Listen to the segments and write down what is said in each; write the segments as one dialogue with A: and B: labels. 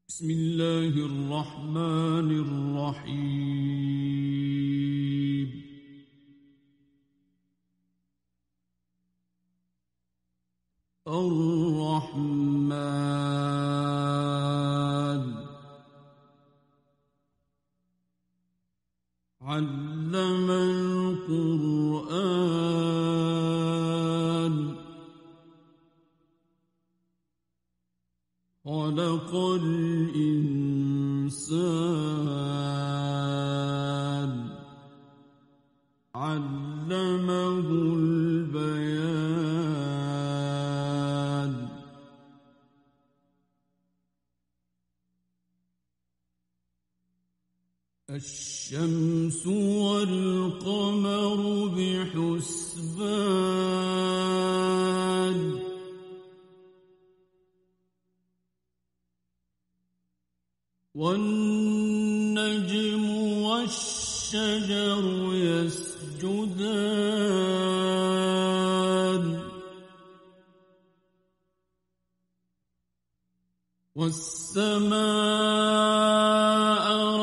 A: بسم الله الرحمن الرحيم. الرحمن علم القرآن خلق الإنسان علمه البيان. الشمس والقمر بحسبان والنجم والشجر يسجدان والسماء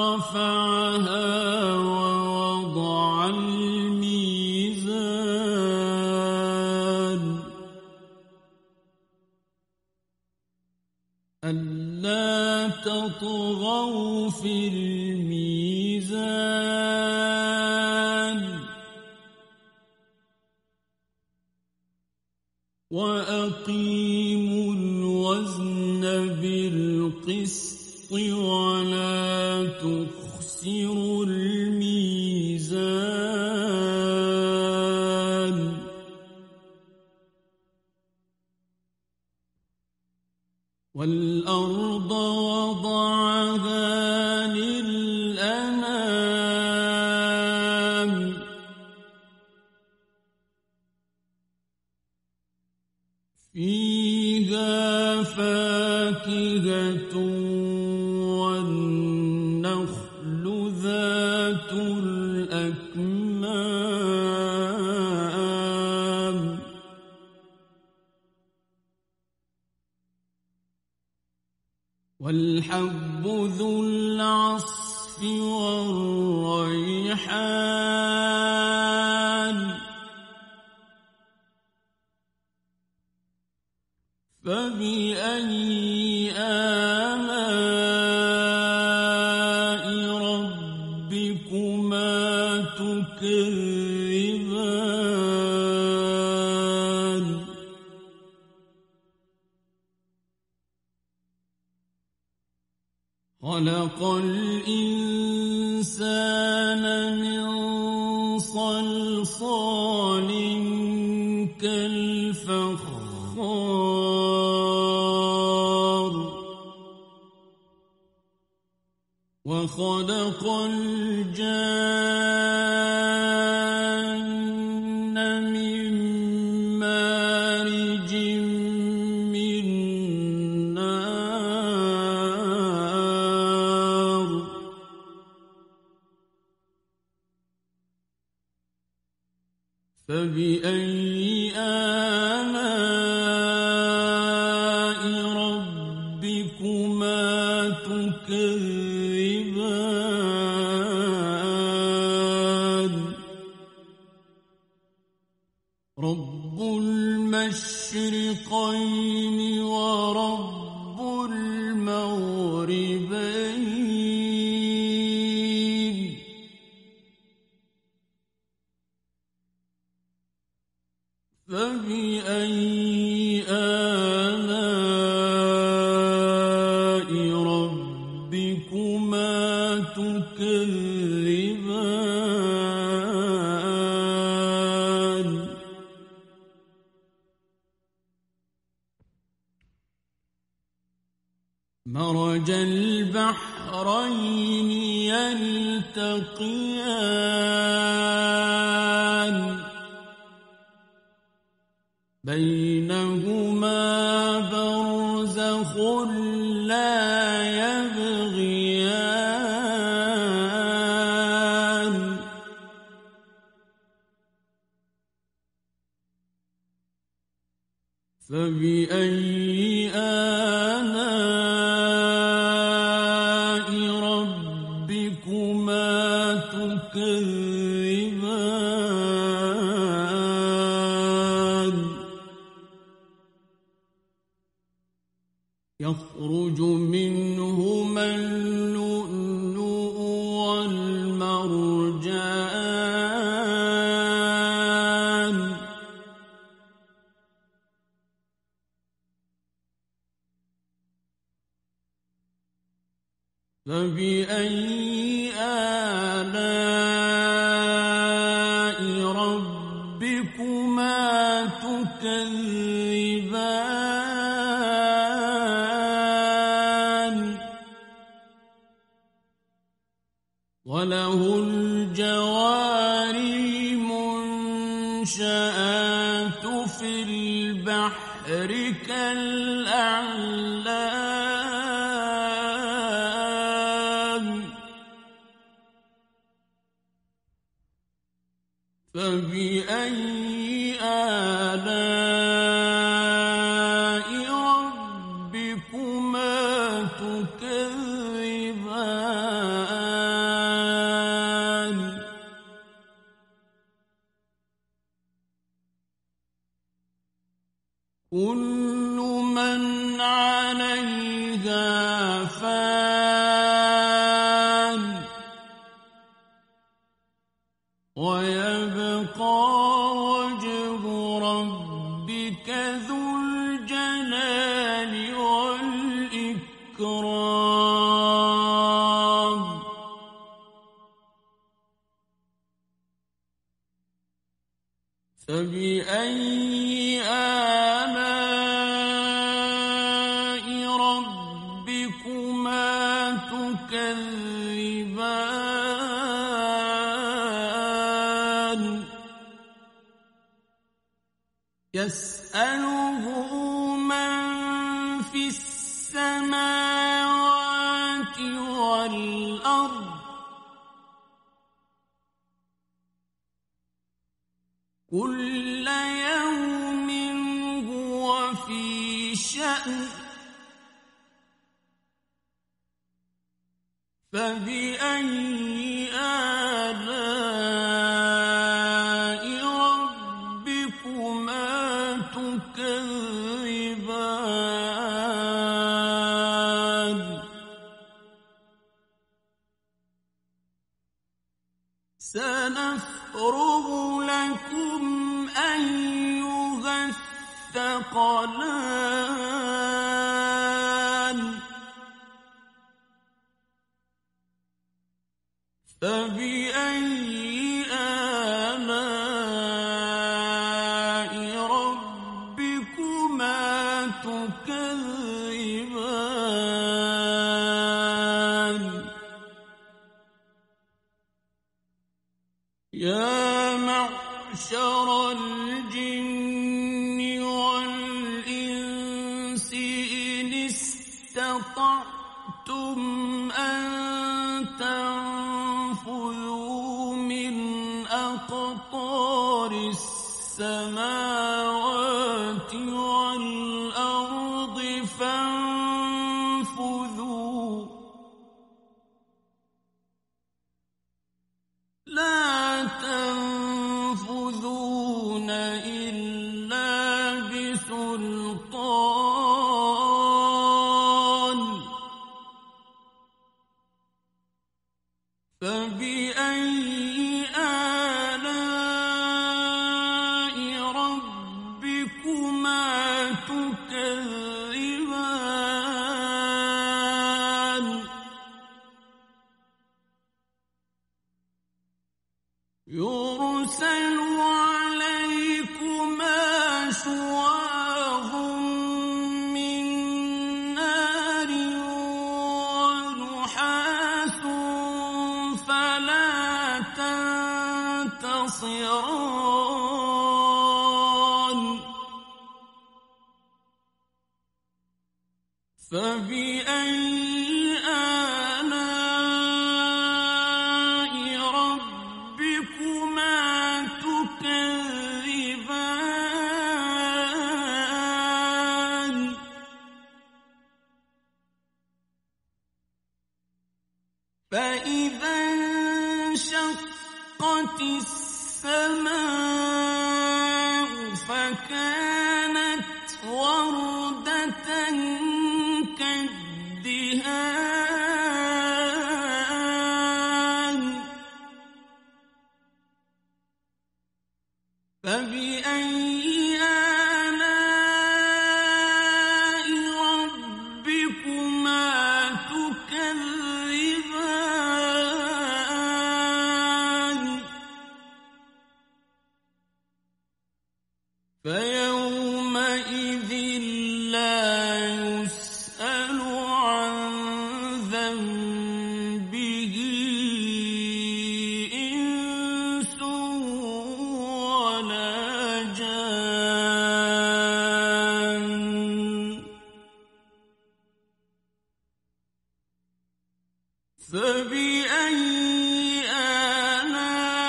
A: رفعها ووضع الميزان ألا تطغوا في الميزان وأقيموا الوزن بالقسط ولا تخسروا الميزان والأرض وضعها للأنام فيها فاكهة والنخل ذات الأكمام والحب ذو العصف والريحان فبأي آلاء ربكما تكذبان خلق الإنسان من صلصال كالفخار وخلق الجان من مارج من نار فبأي آلاء ربكما تكذبان رب المشرقين ورب المغربين فبأي آلاء ربكما تكذبان مرج البحرين يلتقيان بينهما برزخ لا يبغيان فبأي آلاء يخرج منهما اللؤلؤ والمرجان فبأي آلاء ربكما تكذبان وله الجوار المنشآت في البحر كالأعلام فبأي آلاء ربكما تكذبان كل من عليها فان ويبقى وجه ربك ذو الجلال والإكرام فبأي آلاء ربكما تكذبان يسأله من في السماوات والأرض كل يوم هو في شأن فبأي آلاء ربكما تكذبان سنفرغ لكم أيها الثقلان فبأي آلاء ربكما تكذبان يا معشر الجن والإنس إن استطعتم أن تنفذوا من أقطار السماوات والأرض فانفذوا لا تنفذون إلا بسلطان فبأي آلاء ربكما تكذبان يرسل عليكما شواظ من نار ونحاس فلا تنتصران فبأي آلاء ربكما تكذبان فإذا انشقت السماء فكانت وردة الدهان فبأي آلاء ربكما تكذبان فيومئذ لا يسأل عن ذنبه إنس ولا جان فبأي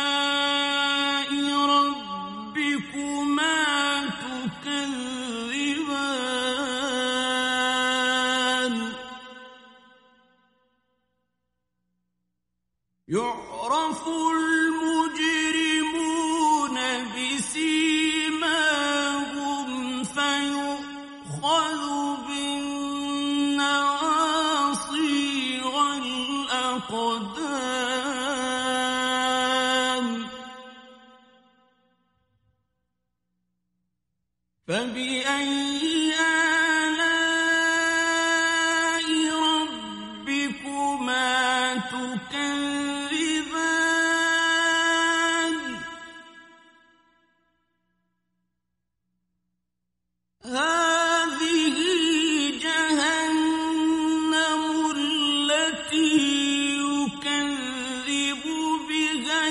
A: آلاء ربكما تكذبان يعرف المجرمون بسيماهم فيؤخذ بالنواصي والأقدام فبأي آلاء ربكما تكذبان هذه جهنم التي يكذب بها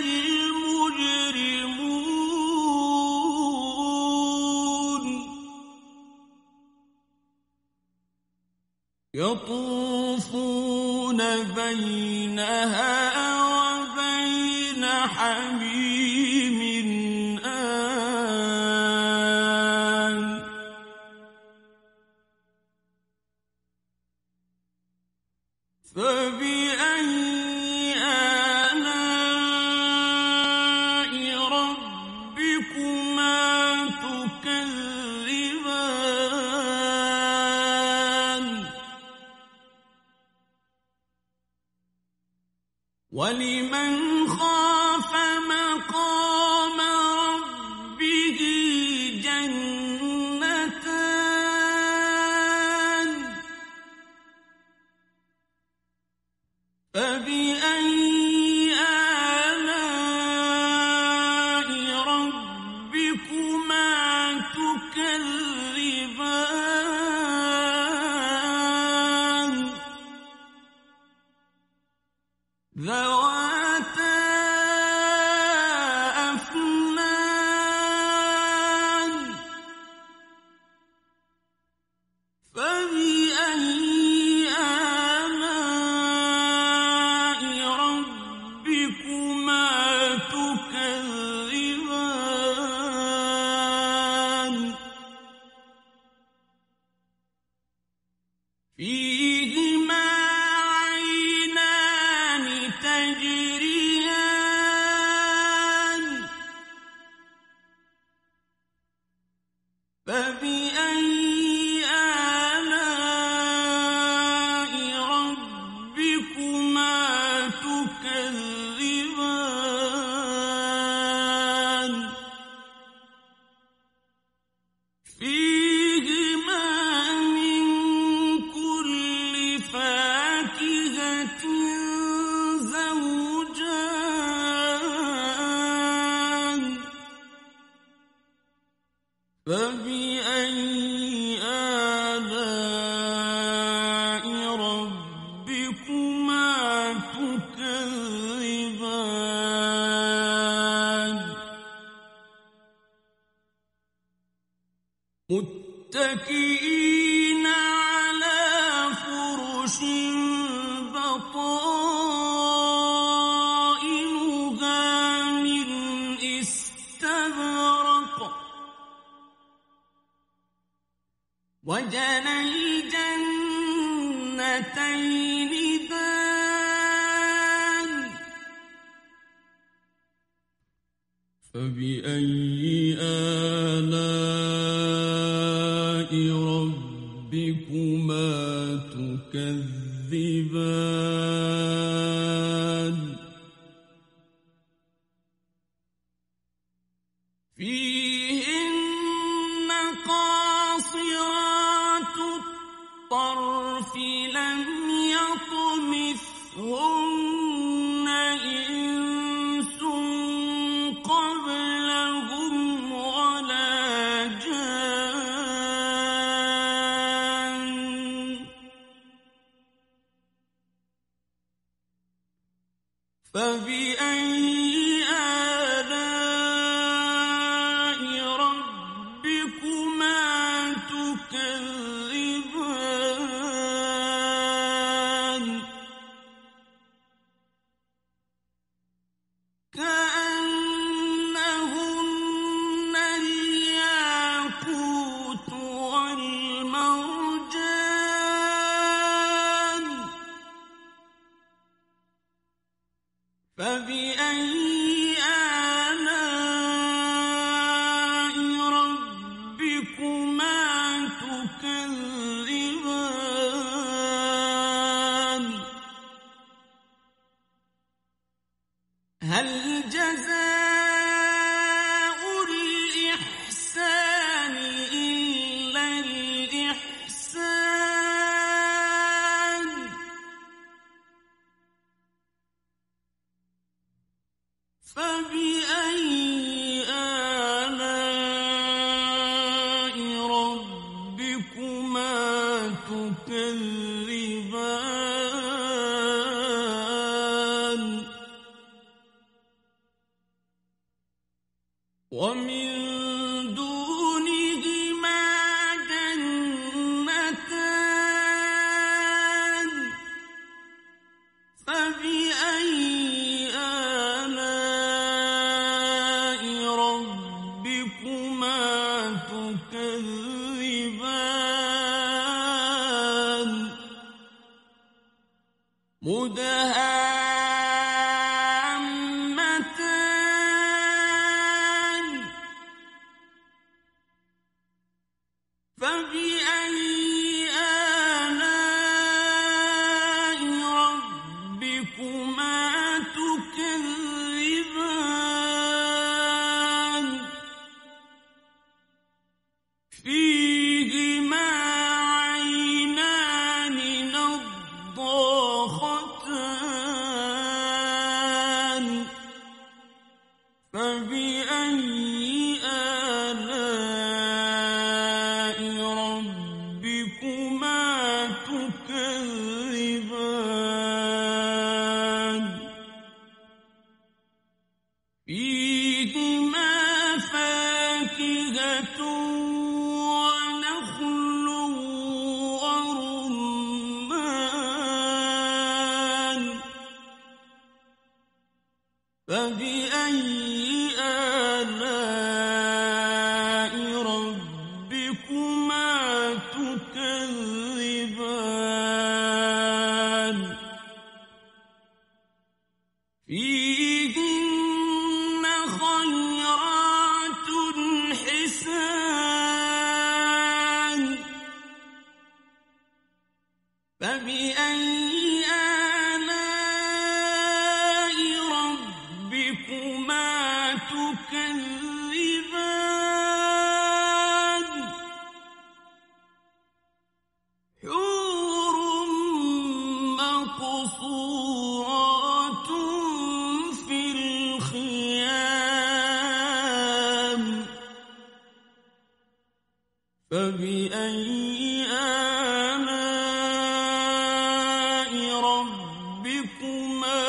A: المجرمون يطوفون بينها وبين حميم آن فبأي آلاء ربكما تكذبان ولمن خاف مقام ربه جنتان فبأي آلاء ربكما تكذبان ذواتا أفنان فبأي آلاء ربكما تكذبان فيهما عينان تجريان فبأي آلاء ربكما تكذبان فيهما من كل فاكهة زوجان فبأي آلاء ربكما تكذبان متكئين على فرش بطائنها من استبرق وجنى الجنتين دان فبأي آلاء ربكما تكذبان تكذبان فيهن قاصرات الطرف لم يطمثهن إنس قبلهم ولا جان فبأي آلاء ربكما تكذبان كأنهن الياقوت والمرجان فبأي آلاء ربكما تكذبان هل جزاء الإحسان إلا الإحسان فبأي آلاء ربكما تكذبان ومن دونهما جنتان فبأي آلاء ربكما تكذبان مدهامتان فبأي آلاء ربكما تكذبان فيهما عينان نضاختان فبأي آلاء ربكما تكذبان فيهما فاكهة ونخل ورمان فبأي آلاء ربكما تكذبان فيهن خيرات حسان فبأي آلاء ربكما تكذبان حور مقصورات في الخيام فبأي آلاء ربكما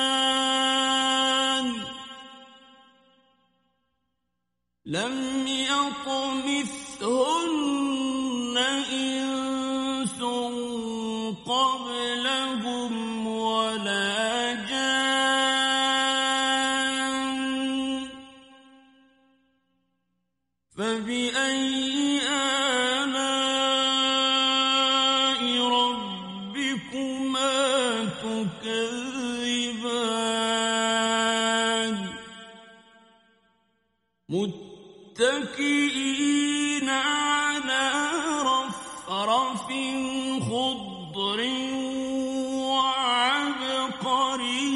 A: تكذبان لم يطمثهن إنس قبلهم ولا جان فبأي آلاء ربكما تكذبان متكئين على رفرف خضر وعبقري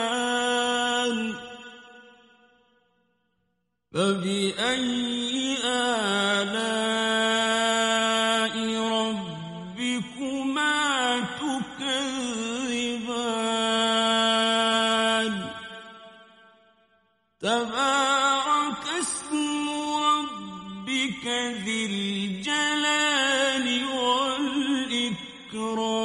A: حسان فبأي آلاء ربكما تكذبان تبارك اسم ربك ذي الجلال والإكرام